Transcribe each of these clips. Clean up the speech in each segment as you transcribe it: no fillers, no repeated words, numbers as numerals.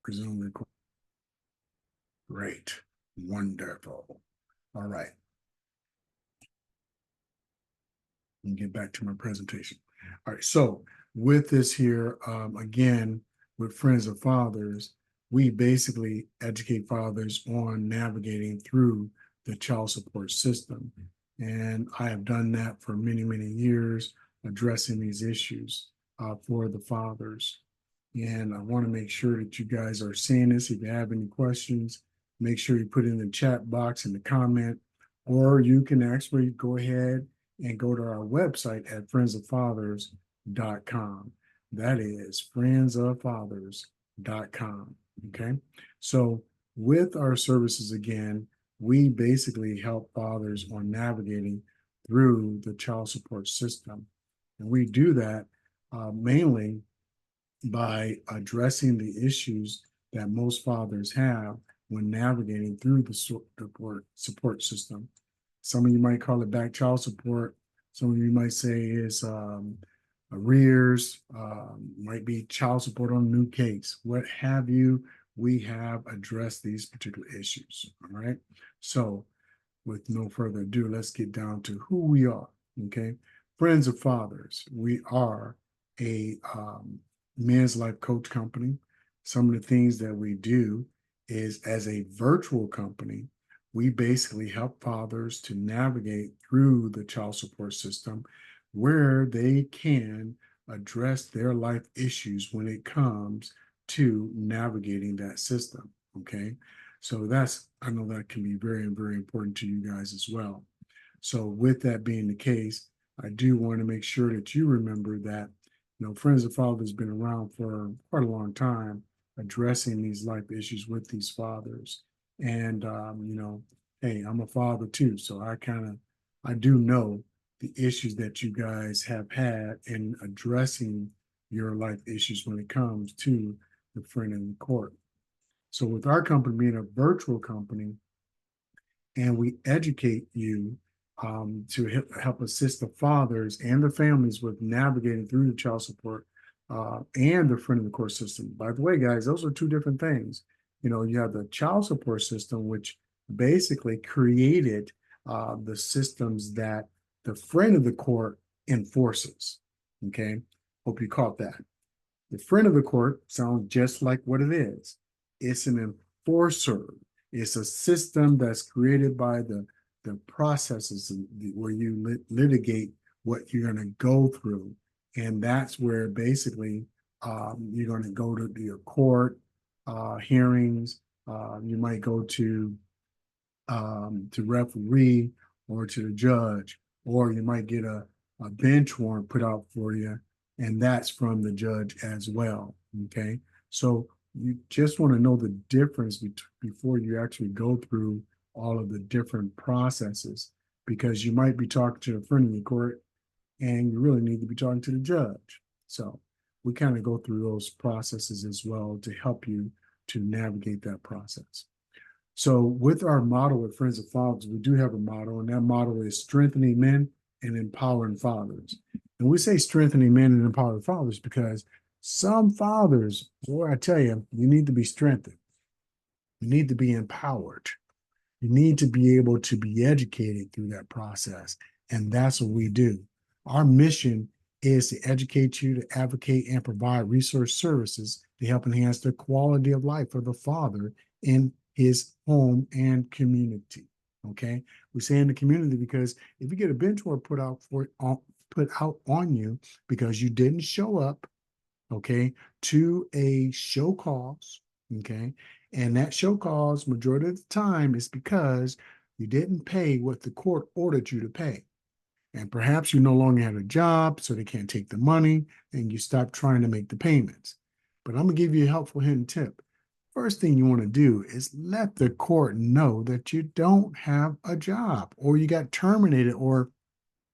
Resume record. Great. Wonderful. All right. Let me get back to my presentation. All right. So with this here, again, with Friends of Fathers, we basically educate fathers on navigating through the child support system. And I have done that for many, many years, addressing these issues for the fathers. And I want to make sure that you guys are seeing this. If you have any questions, make sure you put it in the chat box in the comment, or you can actually go ahead and go to our website at friendsoffathers.com. That is friendsoffathers.com. Okay. So with our services, again, we basically help fathers on navigating through the child support system. And we do that mainly by addressing the issues that most fathers have when navigating through the support system. Some of you might call it back child support. Some of you might say it's arrears, might be child support on a new case, what have you. We have addressed these particular issues. All right. So with no further ado, let's get down to who we are. Okay. Friends of Fathers, we are a men's life coach company. Some of the things that we do is, as a virtual company, we basically help fathers to navigate through the child support system where they can address their life issues when it comes to navigating that system. Okay. So I know that can be very, very important to you guys as well. So with that being the case, I do want to make sure that you remember that, Friends of Fathers has been around for quite a long time, addressing these life issues with these fathers. And, hey, I'm a father too. So I do know the issues that you guys have had in addressing your life issues when it comes to the friend in the court. So with our company being a virtual company, and we educate you to help assist the fathers and the families with navigating through the child support and the friend of the court system. By the way, guys, those are two different things. You have the child support system, which basically created the systems that the friend of the court enforces. Okay, hope you caught that. The friend of the court sounds just like what it is. It's an enforcer. It's a system that's created by the processes where you litigate what you're going to go through. And that's where basically you're going to go to your court hearings. You might go to referee or to the judge, or you might get a bench warrant put out for you, and that's from the judge as well. Okay, so you just want to know the difference before you actually go through all of the different processes, because you might be talking to a friend in the court and you really need to be talking to the judge. So we kind of go through those processes as well to help you to navigate that process. So with our model at Friends of Fathers, we do have a model, and that model is strengthening men and empowering fathers. And we say strengthening men and empowering fathers because some fathers, boy, I tell you, you need to be strengthened. You need to be empowered. You need to be able to be educated through that process. And that's what we do. Our mission is to educate you, to advocate, and provide resource services to help enhance the quality of life for the father in his home and community. Okay, we say in the community because if you get a bench warrant put out on you because you didn't show up, okay, to a show cause, okay, and that show cause majority of the time is because you didn't pay what the court ordered you to pay. And perhaps you no longer had a job, so they can't take the money, and you stop trying to make the payments. But I'm going to give you a helpful hint and tip. First thing you want to do is let the court know that you don't have a job, or you got terminated, or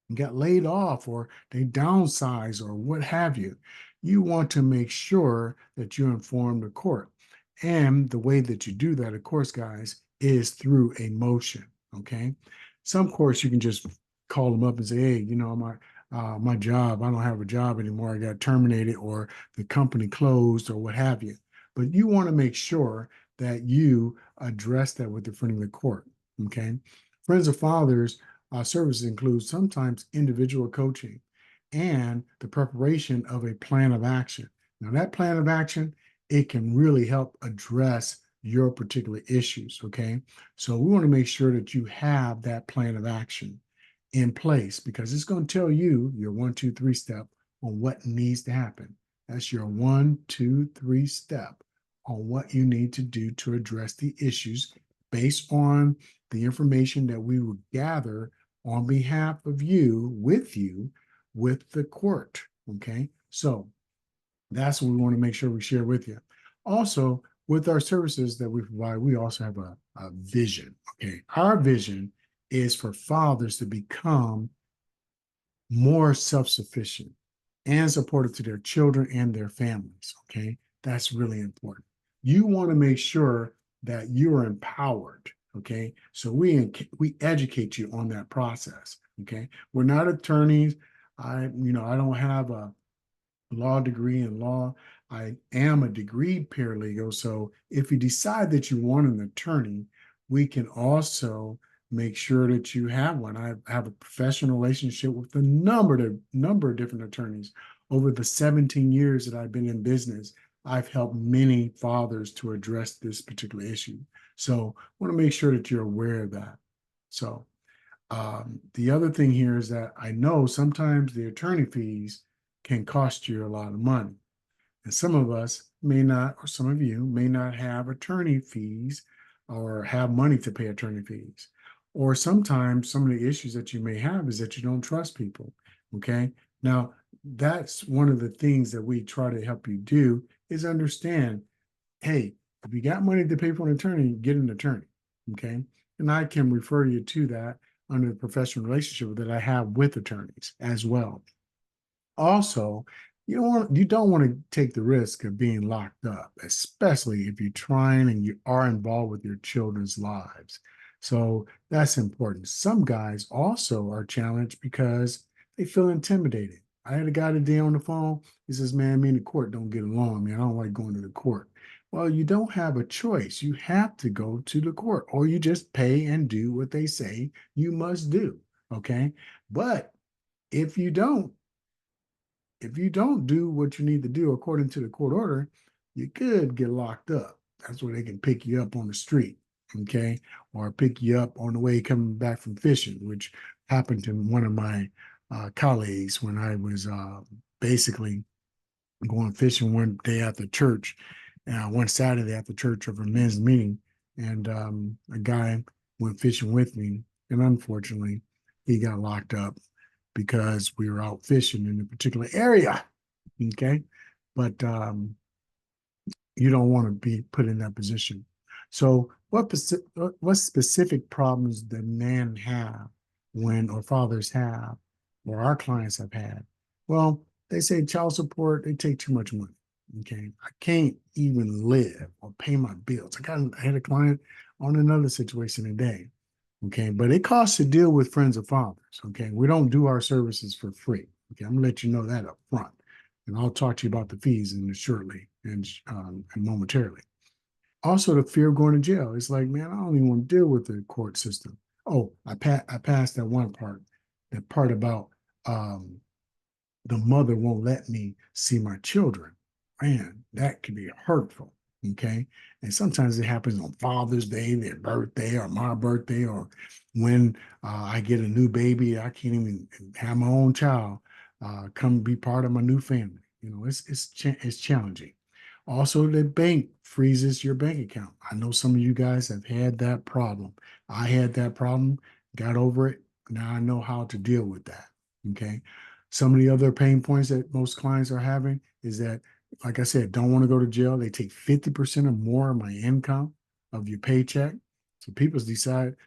you got laid off, or they downsize, or what have you. You want to make sure that you inform the court. And the way that you do that, of course, guys, is through a motion. Okay. Some courts you can just call them up and say, hey, my job, I don't have a job anymore. I got terminated, or the company closed, or what have you. but you want to make sure that you address that with the friend of the court. Okay. Friends of fathers services include sometimes individual coaching and the preparation of a plan of action. Now, that plan of action, it can really help address your particular issues. Okay. So we want to make sure that you have that plan of action in place because it's going to tell you your 1, 2, 3 step on what needs to happen. That's your 1, 2, 3 step on what you need to do to address the issues based on the information that we will gather on behalf of you, with the court. Okay. So that's what we want to make sure we share with you. Also, with our services that we provide, we also have a vision. Okay. Our vision is for fathers to become more self-sufficient and supportive to their children and their families. Okay. That's really important. You want to make sure that you are empowered. Okay. So we educate you on that process. Okay. We're not attorneys. I don't have a law degree in law. I am a degreed paralegal. So if you decide that you want an attorney, we can also make sure that you have one. I have a professional relationship with a number of different attorneys. Over the 17 years that I've been in business, I've helped many fathers to address this particular issue. So I want to make sure that you're aware of that. So the other thing here is that I know sometimes the attorney fees can cost you a lot of money. And some of us may not, or some of you may not have attorney fees or have money to pay attorney fees. Or sometimes some of the issues that you may have is that you don't trust people. Okay. Now, that's one of the things that we try to help you do is understand, hey, if you got money to pay for an attorney, get an attorney. Okay. And I can refer you to that under the professional relationship that I have with attorneys as well. Also, you don't want to take the risk of being locked up, especially if you're trying and you are involved with your children's lives. So that's important. Some guys also are challenged because they feel intimidated. I had a guy today on the phone. He says, "Man, me and the court don't get along. Man, I don't like going to the court." Well, you don't have a choice. You have to go to the court, or you just pay and do what they say you must do. Okay. But if you don't, if you don't do what you need to do according to the court order, you could get locked up. That's where they can pick you up on the street, okay? Or pick you up on the way coming back from fishing, which happened to one of my colleagues when I was basically going fishing one day after church, one Saturday after church of a men's meeting. And a guy went fishing with me. And unfortunately, he got locked up because we were out fishing in a particular area. Okay. But you don't want to be put in that position. So what specific problems do men have or fathers have, or our clients have had? Well, they say child support, they take too much money. Okay. I can't even live or pay my bills. I had a client on another situation today. Okay, but it costs to deal with friends of fathers. Okay, we don't do our services for free. Okay, I'm gonna let you know that up front, and I'll talk to you about the fees in shortly and momentarily. Also, the fear of going to jail. It's like, man, I don't even want to deal with the court system. Oh, I passed that one part, that part about the mother won't let me see my children. Man, that can be hurtful. Okay. And sometimes it happens on Father's Day, their birthday, or my birthday, or when I get a new baby, I can't even have my own child come be part of my new family. It's challenging. Also, the bank freezes your bank account. I know some of you guys have had that problem. I had that problem, got over it. Now I know how to deal with that. Okay. Some of the other pain points that most clients are having is that, like I said, don't want to go to jail. They take 50% or more of my income of your paycheck. So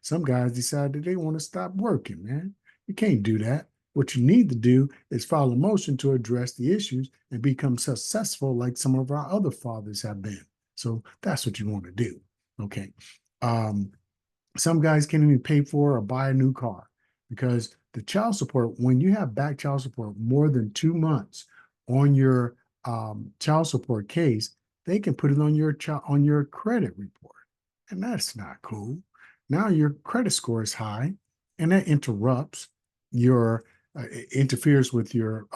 some guys decide that they want to stop working, man. You can't do that. What you need to do is file a motion to address the issues and become successful like some of our other fathers have been. So that's what you want to do. Okay. Um, some guys can't even pay for or buy a new car because the child support, when you have back child support more than 2 months on your child support case, they can put it on your on your credit report. And that's not cool. Now your credit score is high, and that interrupts your interferes with your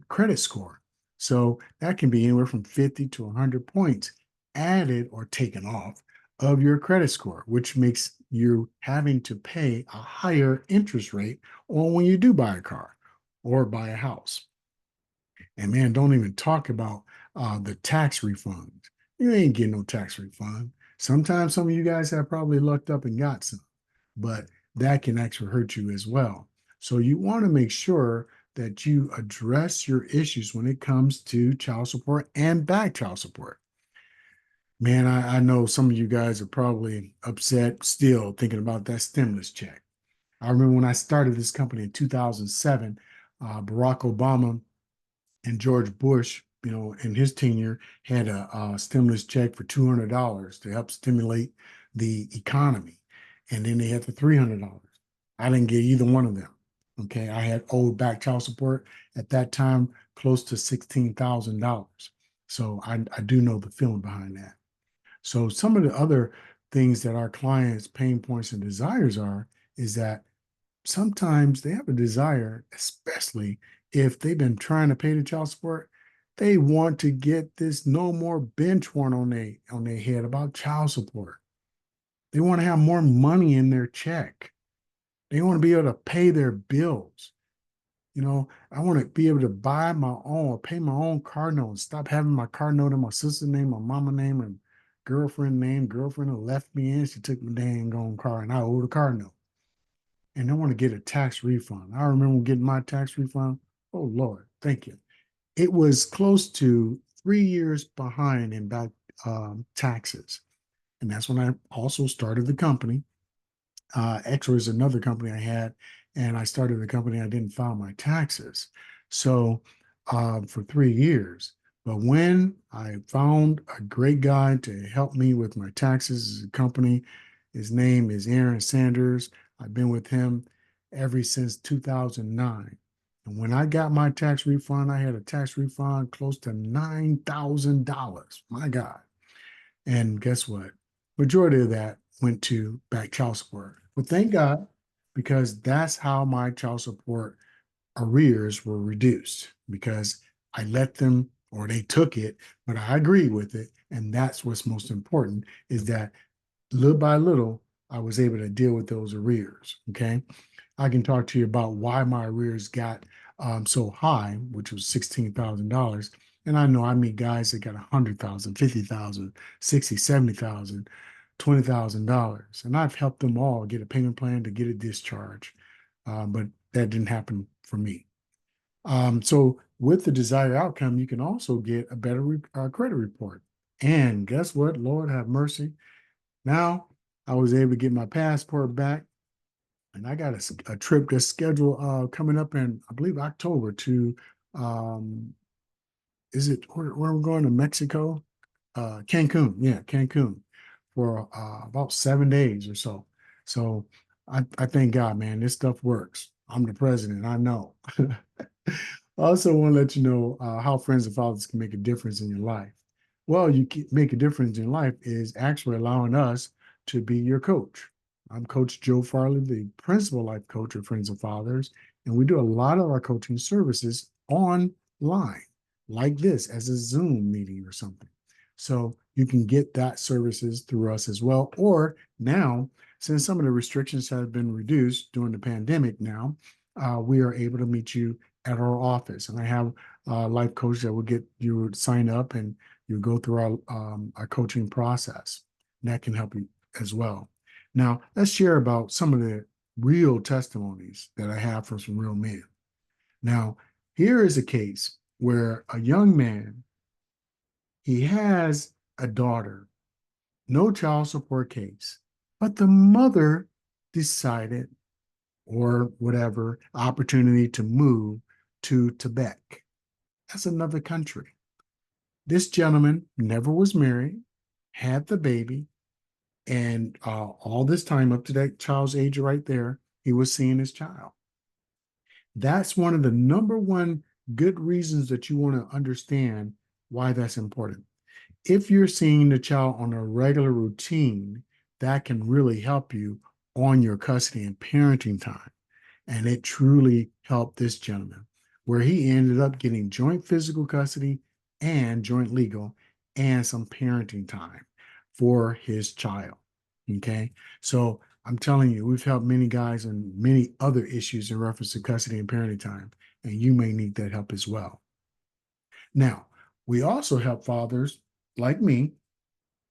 credit score. So that can be anywhere from 50 to 100 points added or taken off of your credit score, which makes you having to pay a higher interest rate on when you do buy a car or buy a house. And man, don't even talk about the tax refunds. You ain't getting no tax refund. Sometimes some of you guys have probably lucked up and got some, but that can actually hurt you as well. So you want to make sure that you address your issues when it comes to child support and back child support. Man, I know some of you guys are probably upset still thinking about that stimulus check. I remember when I started this company in 2007, Barack Obama and George Bush, in his tenure, had a stimulus check for $200 to help stimulate the economy, and then they had the $300. I didn't get either one of them. Okay, I had owed back child support at that time close to $16,000. So I do know the feeling behind that. So some of the other things that our clients' pain points and desires are is that sometimes they have a desire, especially if they've been trying to pay the child support, they want to get this no more bench warrant on their head about child support. They want to have more money in their check. They want to be able to pay their bills. I want to be able to buy my own or pay my own car note and stop having my car note in my sister's name, my mama name, and girlfriend name. Girlfriend who left me in, she took my dang own car and I owe the car note. And I want to get a tax refund. I remember getting my tax refund. Oh Lord, thank you. It was close to 3 years behind in back taxes. And that's when I also started the company. Extra is another company I had, and I started the company. I didn't file my taxes, so for 3 years. But when I found a great guy to help me with my taxes, as a company, his name is Aaron Sanders. I've been with him ever since 2009. And when I got my tax refund, I had a tax refund close to $9,000. My God. And guess what? Majority of that went to back child support. But thank God, because that's how my child support arrears were reduced, because I let them, or they took it, but I agreed with it. And that's what's most important, is that little by little, I was able to deal with those arrears. Okay. I can talk to you about why my arrears got so high, which was $16,000. And I know I meet guys that got 100,000, 50,000, 60, 70,000, $20,000. And I've helped them all get a payment plan to get a discharge. But that didn't happen for me. So with the desired outcome, you can also get a better credit report. And guess what? Lord have mercy. Now I was able to get my passport back, and I got a trip that's scheduled coming up in, I believe, October to, um, is it, where we're going, to Mexico? Cancun, yeah, Cancun, for about 7 days or so. So I thank God, man, this stuff works. I'm the president, I know. I also want to let you know how friends and fathers can make a difference in your life. Well, you can make a difference in life is actually allowing us to be your coach. I'm Coach Joe Farley, the principal life coach of Friends and Fathers, and we do a lot of our coaching services online, like this, as a Zoom meeting or something. So you can get that services through us as well. Or now, since some of the restrictions have been reduced during the pandemic now, we are able to meet you at our office. And I have a life coach that will get you sign up and you go through our coaching process. And that can help you as well. Now, let's share about some of the real testimonies that I have from some real men. Now, here is a case where a young man, he has a daughter, no child support case, but the mother decided, or whatever, opportunity to move to Tibet. That's another country. This gentleman never was married, had the baby, and all this time up to that child's age right there, he was seeing his child. That's one of the number one good reasons that you want to understand why that's important. If you're seeing the child on a regular routine, that can really help you on your custody and parenting time. And it truly helped this gentleman, where he ended up getting joint physical custody and joint legal and some parenting time for his child. Okay. So I'm telling you, we've helped many guys on many other issues in reference to custody and parenting time, and you may need that help as well. Now, we also help fathers like me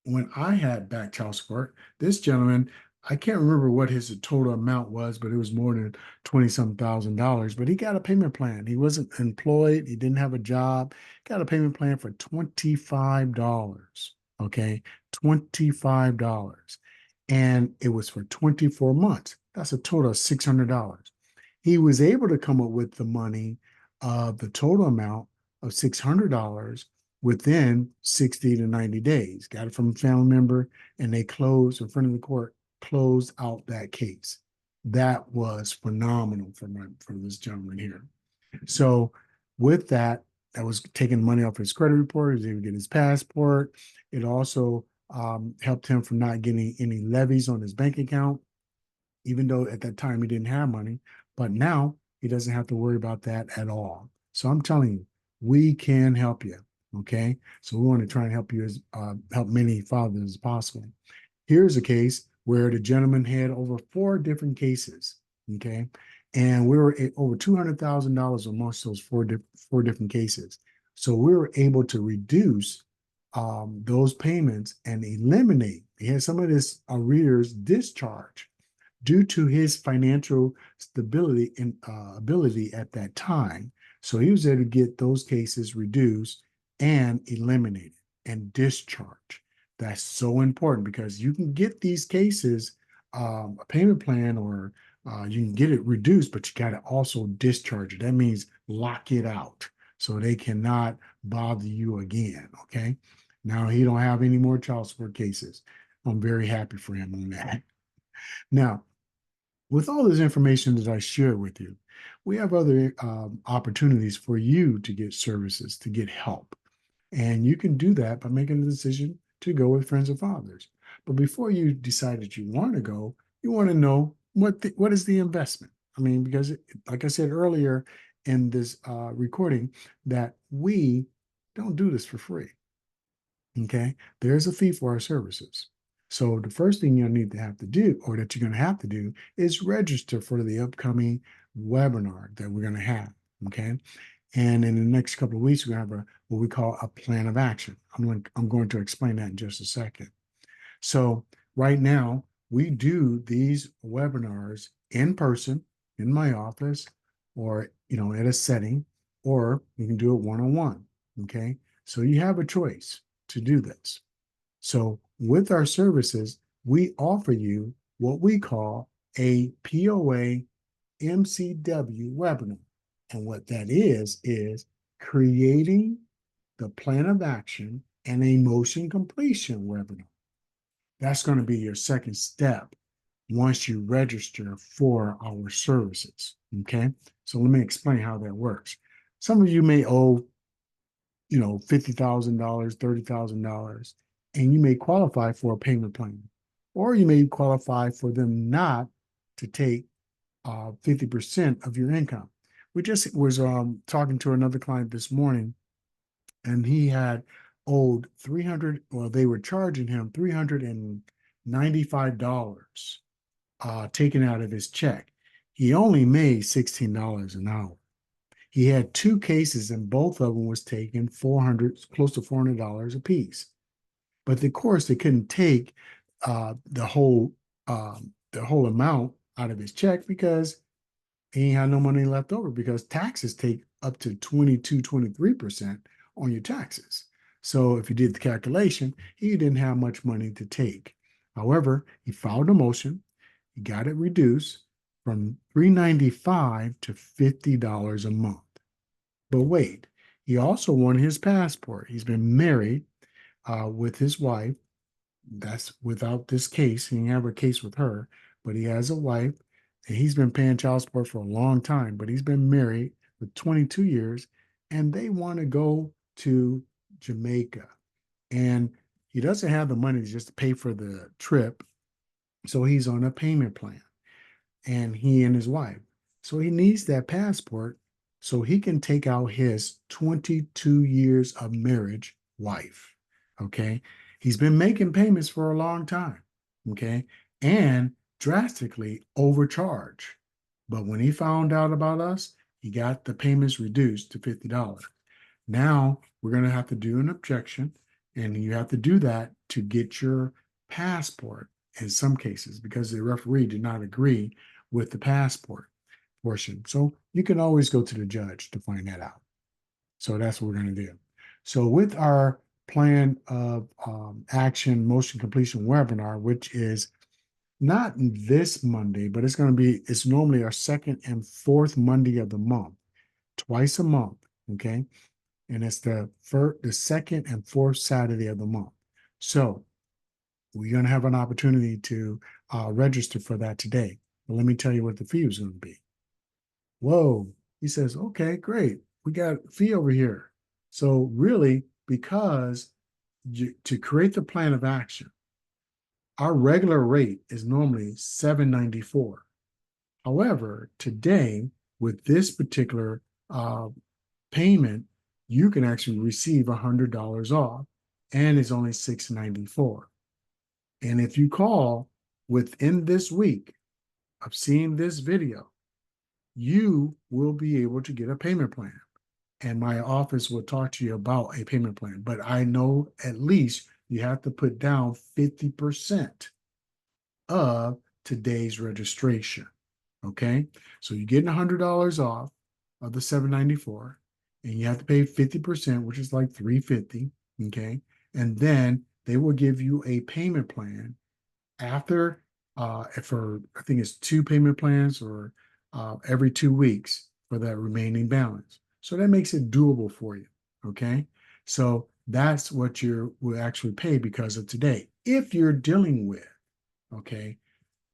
when I had back child support. This gentleman, I can't remember what his total amount was, but it was more than 20 some $1,000s. But he got a payment plan. He wasn't employed, he didn't have a job, got a payment plan for $25. Okay, $25. And it was for 24 months. That's a total of $600. He was able to come up with the money of the total amount of $600 within 60 to 90 days. Got it from a family member, and they closed in front of the court, closed out that case. That was phenomenal for this gentleman here. So with that, that was taking money off his credit report. He was able to get his passport. It also helped him from not getting any levies on his bank account, even though at that time he didn't have money. But now he doesn't have to worry about that at all. So I'm telling you, we can help you. Okay. So we want to try and help you help many fathers as possible. Here's a case where the gentleman had over 4 different cases. Okay. And we were at over $200,000 amongst those four different cases. So we were able to reduce those payments and eliminate. He had some of this arrears discharge due to his financial stability and ability at that time. So he was able to get those cases reduced and eliminated and discharged. That's so important because you can get these cases, a payment plan, or you can get it reduced, but you got to also discharge it. That means lock it out so they cannot bother you again. Okay. Now he don't have any more child support cases. I'm very happy for him on that. Now, with all this information that I shared with you, we have other opportunities for you to get services, to get help. And you can do that by making the decision to go with Friends of Fathers. But before you decide that you want to go, you want to know what is the investment? I mean, because like I said earlier in this recording, that we don't do this for free. Okay, there's a fee for our services. So the first thing you'll need to have to do, or that you're going to have to do, is register for the upcoming webinar that we're going to have. Okay, and in the next couple of weeks, we're going to have what we call a plan of action. I'm going to explain that in just a second. So right now, we do these webinars in person in my office, or at a setting, or you can do it one-on-one. Okay, so you have a choice to do this. So with our services, we offer you what we call a POA MCW webinar. And what that is creating the plan of action and a motion completion webinar. That's going to be your second step once you register for our services. Okay. So let me explain how that works. Some of you may owe $50,000, $30,000, and you may qualify for a payment plan, or you may qualify for them not to take 50% of your income. We just was talking to another client this morning, and he had owed 300, well, they were charging him $395 taken out of his check. He only made $16 an hour. He had 2 cases, and both of them was taking close to $400 a piece. But of course, they couldn't take the whole amount out of his check because he had no money left over, because taxes take up to 22, 23% on your taxes. So if you did the calculation, he didn't have much money to take. However, he filed a motion. He got it reduced from $395 to $50 a month. But wait, he also won his passport. He's been married with his wife. That's without this case. He didn't have a case with her, but he has a wife, and he's been paying child support for a long time. But he's been married for 22 years, and they want to go to Jamaica. and he doesn't have the money just to pay for the trip. So he's on a payment plan, and he and his wife. So he needs that passport so he can take out his 22 years of marriage wife. Okay. He's been making payments for a long time. Okay. And drastically overcharged. But when he found out about us, he got the payments reduced to $50. Now we're going to have to do an objection, and you have to do that to get your passport in some cases because the referee did not agree with the passport portion. So you can always go to the judge to find that out. So that's what we're going to do. So with our plan of action motion completion webinar, which is not this Monday, but it's normally our second and fourth Monday of the month, twice a month. Okay. And it's the second and fourth Saturday of the month. So we're going to have an opportunity to register for that today. But let me tell you what the fee is going to be. Whoa, he says, okay, great. We got a fee over here. So really, because to create the plan of action, our regular rate is normally $7.94. However, today, with this particular payment, you can actually receive $100 off, and it's only $6.94. And if you call within this week of seeing this video, you will be able to get a payment plan. And my office will talk to you about a payment plan. But I know at least you have to put down 50% of today's registration. Okay. So you're getting $100 off of the $7.94, and you have to pay 50%, which is like $350. Okay. And then they will give you a payment plan after for I think it's two payment plans or every 2 weeks for that remaining balance. So that makes it doable for you. Okay. So that's what you will actually pay because of today. If you're dealing with, okay,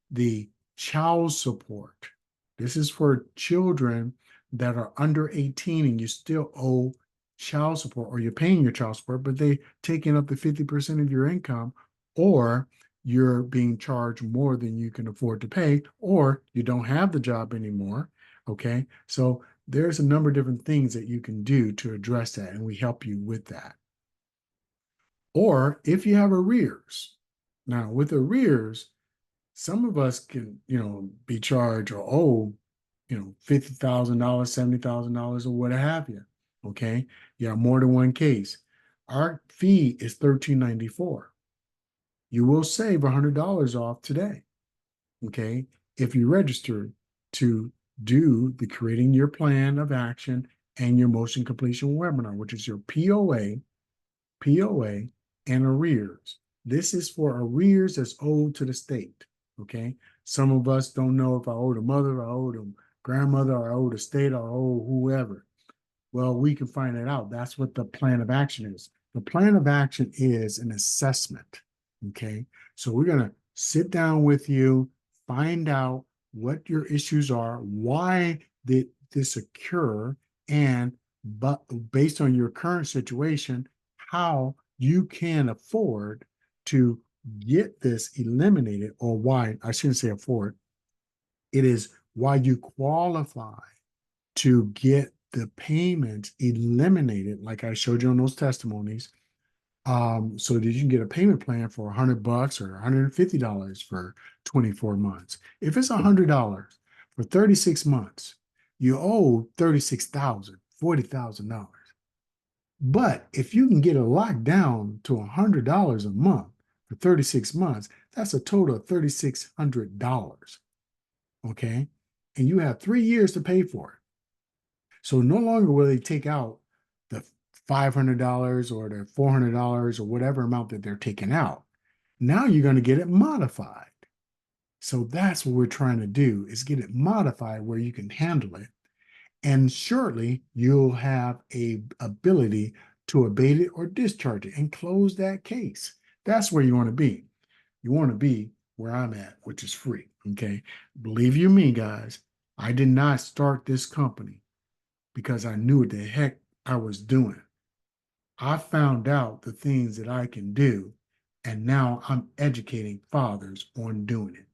the child support, this is for children that are under 18 and you still owe child support, or you're paying your child support, but they taking up to 50% of your income, or you're being charged more than you can afford to pay, or you don't have the job anymore. Okay. So there's a number of different things that you can do to address that, and we help you with that. Or if you have arrears. Now, with arrears, some of us can, be charged or owe, $50,000, $70,000, or what have you. Okay. You have more than one case. Our fee is $13.94. You will save $100 off today. Okay. If you register to do the creating your plan of action and your motion completion webinar, which is your POA, and arrears. This is for arrears that's owed to the state. Okay. Some of us don't know if I owe the mother, I owe the grandmother, or I owe the state, or I owe whoever. Well, we can find it out. That's what the plan of action is. The plan of action is an assessment. Okay. So we're going to sit down with you, find out what your issues are, why did this occur, and but based on your current situation, how you can afford to get this eliminated, or why I shouldn't say afford. It is why you qualify to get the payments eliminated, like I showed you on those testimonies, so that you can get a payment plan for $100 or $150 for 24 months. If it's $100 for 36 months, you owe $36,000, $40,000. But if you can get it locked down to $100 a month for 36 months, that's a total of $3,600. Okay. And you have 3 years to pay for it. So no longer will they take out the $500 or the $400 or whatever amount that they're taking out. Now you're going to get it modified. So that's what we're trying to do, is get it modified where you can handle it. And shortly you'll have a ability to abate it or discharge it and close that case. That's where you want to be. You want to be where I'm at, which is free. Okay. Believe you me, guys, I did not start this company because I knew what the heck I was doing. I found out the things that I can do, and now I'm educating fathers on doing it.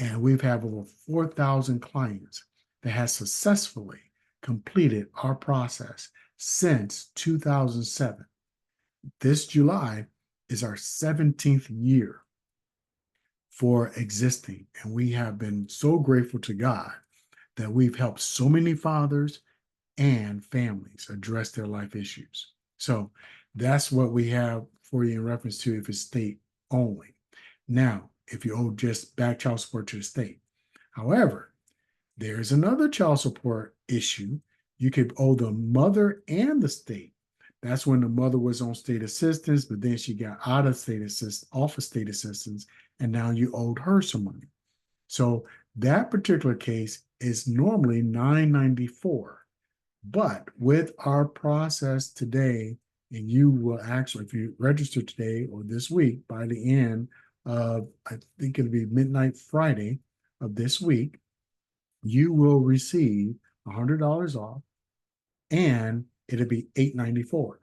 And we've had over 4,000 clients that has successfully completed our process since 2007. This July is our 17th year for existing. And we have been so grateful to God that we've helped so many fathers and families address their life issues. So that's what we have for you in reference to if it's state only. Now, if you owe just back child support to the state. However, there's another child support issue. You could owe the mother and the state. That's when the mother was on state assistance, but then she got out of state assistance, off of state assistance, and now you owed her some money. So that particular case is normally $994. But with our process today, and you will actually, if you register today or this week, by the end of, I think it'll be midnight Friday of this week, you will receive $100 off, and it'll be $894.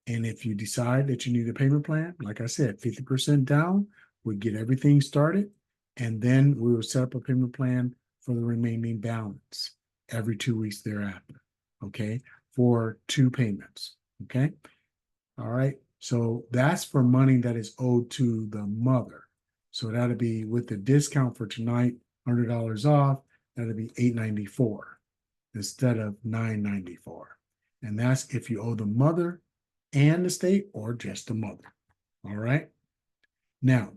And if you decide that you need a payment plan, like I said, 50% down, we get everything started, and then we will set up a payment plan for the remaining balance every 2 weeks thereafter. Okay, for 2 payments. Okay, all right. So that's for money that is owed to the mother. So that'll be with the discount for tonight, $100 off. That'll be $894 instead of $994. And that's if you owe the mother and the state or just the mother. All right. Now,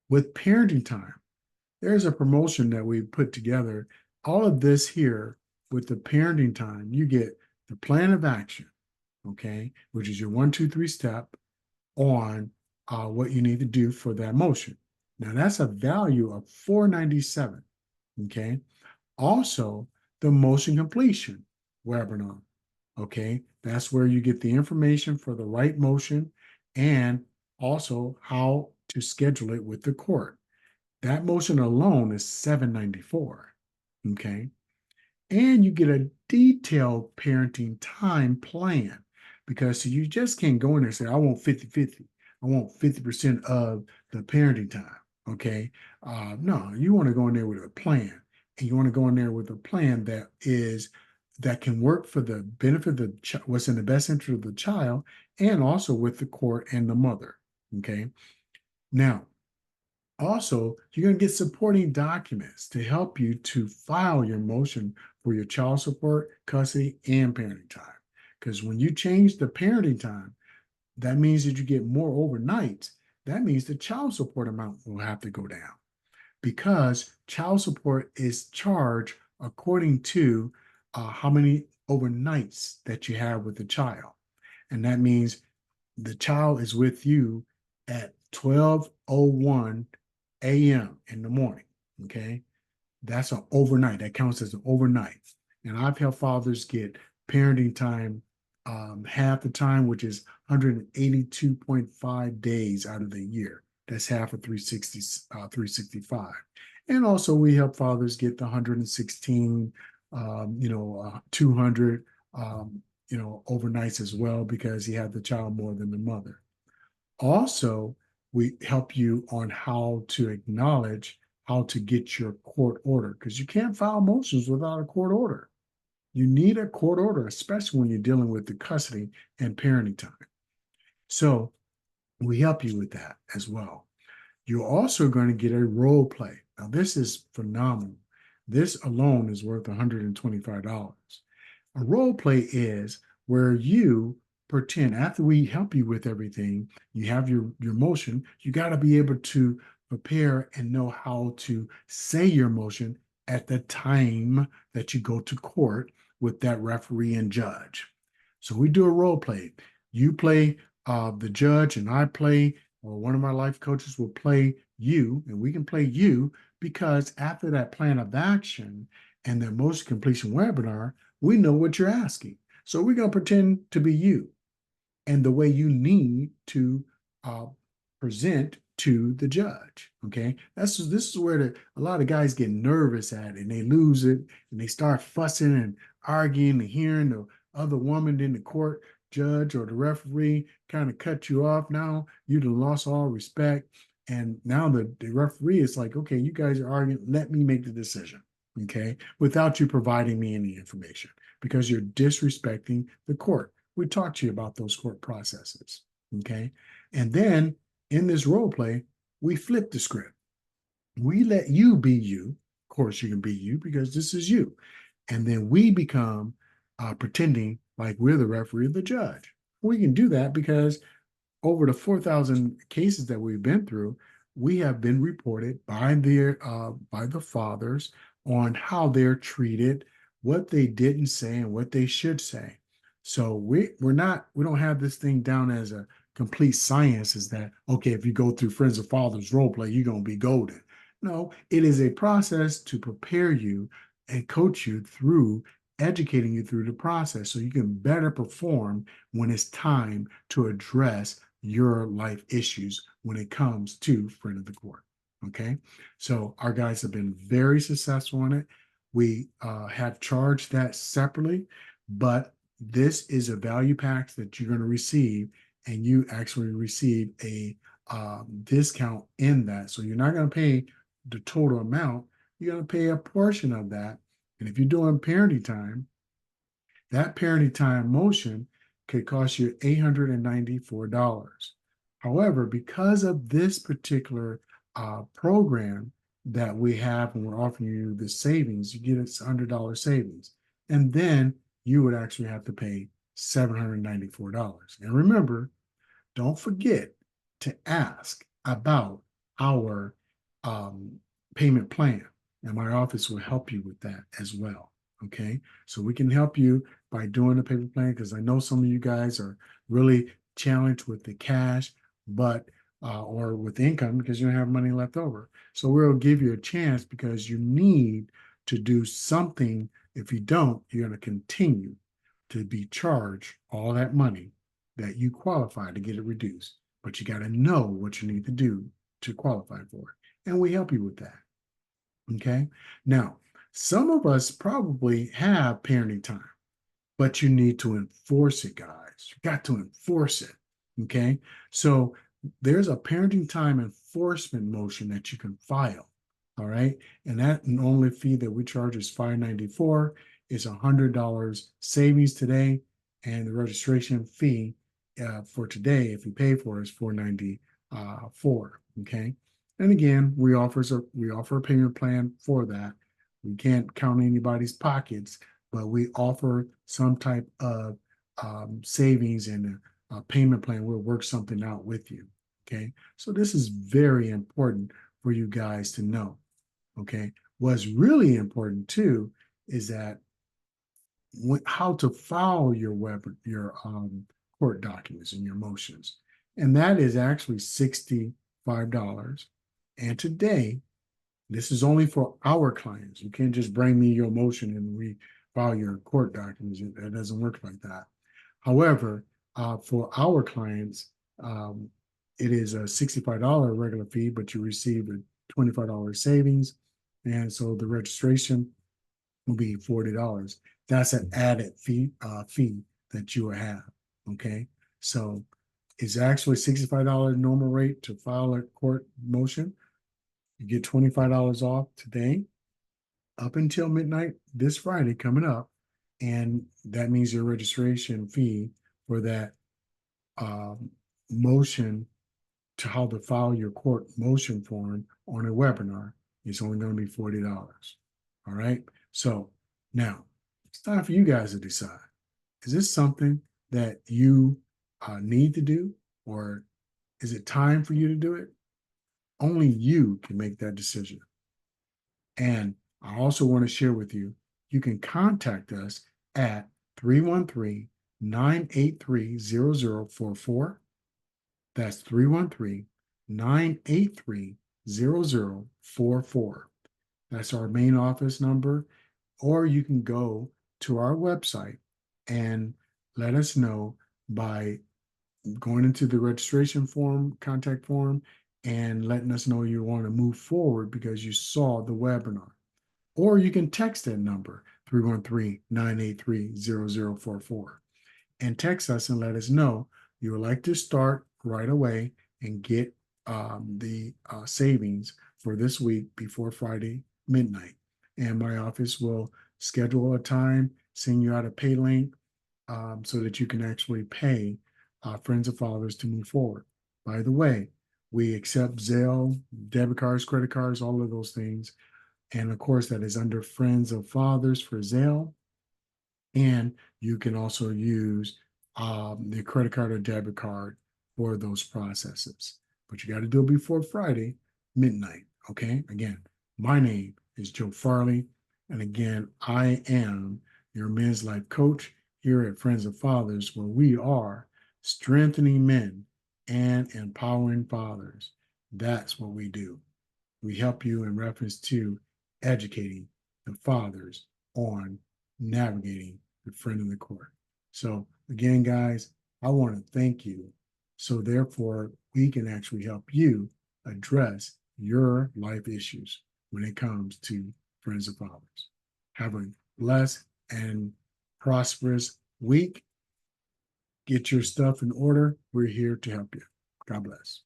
with parenting time, there's a promotion that we put together. All of this here with the parenting time, you get the plan of action, okay, which is your 1, 2, 3 step on what you need to do for that motion. Now that's a value of $497. Okay. Also, the motion completion webinar. Okay, that's where you get the information for the right motion and also how to schedule it with the court. That motion alone is $794. Okay. And you get a detailed parenting time plan because you just can't go in there and say, I want 50-50. I want 50% of the parenting time. Okay. No, you want to go in there with a plan, and you want to go in there with a plan that can work for the benefit of the what's in the best interest of the child, and also with the court and the mother. Okay. Now, also, you're going to get supporting documents to help you to file your motion for your child support, custody, and parenting time. Because when you change the parenting time, that means that you get more overnights. That means the child support amount will have to go down, because child support is charged according to how many overnights that you have with the child. And that means the child is with you at 12:01 a.m. in the morning. Okay. That's an overnight. That counts as an overnight. And I've helped fathers get parenting time half the time, which is 182.5 days out of the year. That's half of 365. And also we help fathers get the 116, 200, overnights as well, because he had the child more than the mother. Also, we help you on how to acknowledge how to get your court order, because you can't file motions without a court order. You need a court order, especially when you're dealing with the custody and parenting time. So we help you with that as well. You're also going to get a role play. Now, this is phenomenal. This alone is worth $125. A role play is where you pretend, after we help you with everything, you have your motion, you got to be able to prepare and know how to say your motion at the time that you go to court with that referee and judge. So we do a role play. You play the judge, and I play, or one of my life coaches will play you, and we can play you, because after that plan of action and the motion completion webinar, we know what you're asking. So we're going to pretend to be you and the way you need to present to the judge. Okay, this is where a lot of guys get nervous at, and they lose it, and they start fussing and arguing and hearing the other woman in the court judge or the referee kind of cut you off. Now you've lost all respect. And now the referee is like, okay, you guys are arguing, let me make the decision, okay, without you providing me any information because you're disrespecting the court. We talked to you about those court processes, okay? And then in this role play, we flip the script. We let you be you. Of course, you can be you because this is you. And then we become pretending like we're the referee or the judge. We can do that because over the 4,000 cases that we've been through, we have been reported by the fathers on how they're treated, what they didn't say, and what they should say. So we don't have this thing down as a complete science. Is that okay? If you go through Friends of Fathers role play, you're gonna be golden. No, it is a process to prepare you and coach you through educating you through the process so you can better perform when it's time to address your life issues when it comes to friend of the court. Okay. So our guys have been very successful on it. We have charged that separately, but this is a value pack that you're going to receive, and you actually receive a discount in that. So you're not going to pay the total amount, you're going to pay a portion of that. And if you're doing parenting time, that parenting time motion could cost you $894. However, because of this particular program that we have and we're offering you the savings, you get a $100 savings. And then you would actually have to pay $794. And remember, don't forget to ask about our payment plan, and my office will help you with that as well. Okay, so we can help you by doing the payment plan because I know some of you guys are really challenged with the cash, but or with income because you don't have money left over. So we'll give you a chance because you need to do something. If you don't, you're going to continue to be charged all that money that you qualify to get it reduced. But you got to know what you need to do to qualify for it. And we help you with that. Okay. Now, some of us probably have parenting time, but you need to enforce it, guys. You got to enforce it. Okay. So there's a parenting time enforcement motion that you can file. All right. And that only fee that we charge is $594. It's $100 savings today. And the registration fee for today, if you pay for it, is $494. Okay. And again, we offer a payment plan for that. We can't count anybody's pockets, but we offer some type of savings and a payment plan. We'll work something out with you. Okay. So this is very important for you guys to know. Okay. What's really important too is that how to file your court documents and your motions. And that is actually $65. And today, this is only for our clients. You can't just bring me your motion and we file your court documents. It doesn't work like that. However, for our clients, it is a $65 regular fee, but you receive a $25 savings. And so the registration will be $40. That's an added fee that you will have. Okay. So it's actually $65 normal rate to file a court motion. You get $25 off today up until midnight this Friday coming up. And that means your registration fee for that motion to how to file your court motion form on a webinar is only going to be $40. All right. So now it's time for you guys to decide. Is this something that you need to do, or is it time for you to do it? Only you can make that decision. And I also want to share with you, you can contact us at 313-983-0044. That's 313-983-0044. That's our main office number. Or you can go to our website and let us know by going into the registration form, contact form, and letting us know you want to move forward because you saw the webinar. Or you can text that number, 313-983-0044. and text us and let us know you would like to start right away and get the savings for this week before Friday midnight. And my office will schedule a time, send you out a pay link so that you can actually pay Friends of Fathers to move forward. By the way, we accept Zelle, debit cards, credit cards, all of those things. And of course, that is under Friends of Fathers for Zelle. And you can also use the credit card or debit card for those processes. But you got to do it before Friday midnight. Okay. Again, my name is Joe Farley. And again, I am your men's life coach here at Friends of Fathers, where we are strengthening men and empowering fathers. That's what we do. We help you in reference to educating the fathers on navigating the friend in the court. So again, guys, I want to thank you. So therefore, we can actually help you address your life issues when it comes to Friends of Fathers. Have a blessed and prosperous week. Get your stuff in order. We're here to help you. God bless.